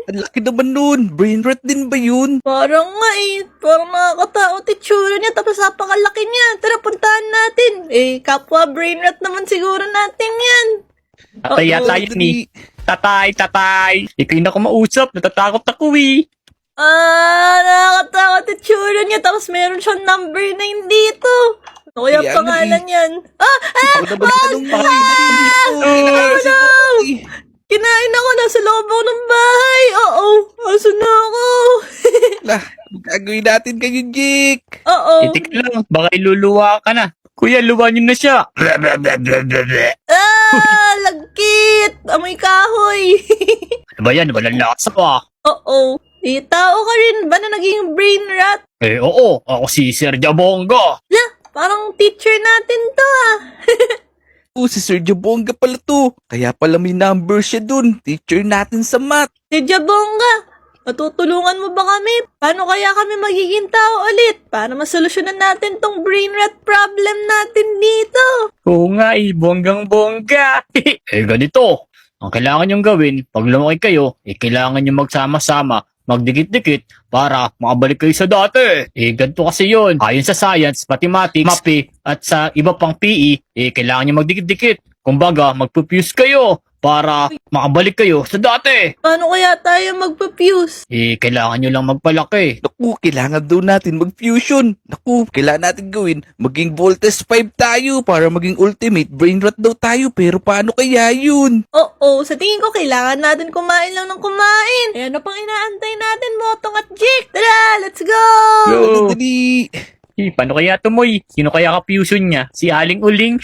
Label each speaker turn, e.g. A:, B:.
A: Ang laki naman nun. Brain rot din ba yun?
B: Parang nga eh. Parang nakakatakot itsura niya tapos napakalaki niya. Tara, puntahan natin. Kapwa brain rot naman siguro natin yan.
C: Tatay yata yun eh. Tatay. Ikaw yung mausap. Natatakot ako eh.
B: Nakakatakot itsura niya tapos meron siyang number 9 dito. Ano kaya
A: Kaya nga
B: pangalan
A: eh.
B: yan?
A: Ako na balik tanong mo. Kinakain si Poki.
B: Kinain ako, nasa loob ako ng bahay. Oo, asan na ako?
A: Lah, gagawin natin kayo, Jake.
B: Oo.
C: Itik lang. Baka iluluwa ka na. Kuya, luwanin na siya.
B: Lagkit! Amoy kahoy!
C: Ano ba yan? Walang lasa pa.
B: Oo. Tao ka rin ba na naging brain rot?
C: Oo. Ako si Sir Jabongo.
B: Parang teacher natin to
A: Si Sir Jabonga pala to. Kaya pala may number siya dun. Teacher natin sa math.
B: Si Jabonga, matutulungan mo ba kami? Paano kaya kami magiging tao ulit? Para masolusyonan natin tong brain rot problem natin dito.
C: Oo nga eh. Bonggang-bongga. Ganito. Ang kailangan nyong gawin, pag lumaki kayo, kailangan nyong magsama-sama, magdikit-dikit para makabalik kayo sa dati. Ganito kasi yun. Ayon sa science, mathematics, mape, at sa iba pang PE, kailangan nyo magdikit-dikit. Kumbaga, magpupuse kayo para makabalik kayo sa dati.
B: Paano kaya tayo magpa-fuse?
C: Kailangan nyo lang magpalaki.
A: Naku, kailangan daw natin mag-fusion. Naku, kailangan natin gawin. Maging Voltes 5 tayo para maging ultimate brain rot daw tayo. Pero paano kaya yun?
B: Oo, sa tingin ko kailangan natin kumain lang ng kumain. Eh ano pang inaantay natin, Motong at Jake? Tara, let's go!
C: Yo!
A: Dali.
C: Paano kaya tumoy? Sino kaya ka-fusion niya? Si Aling Uling?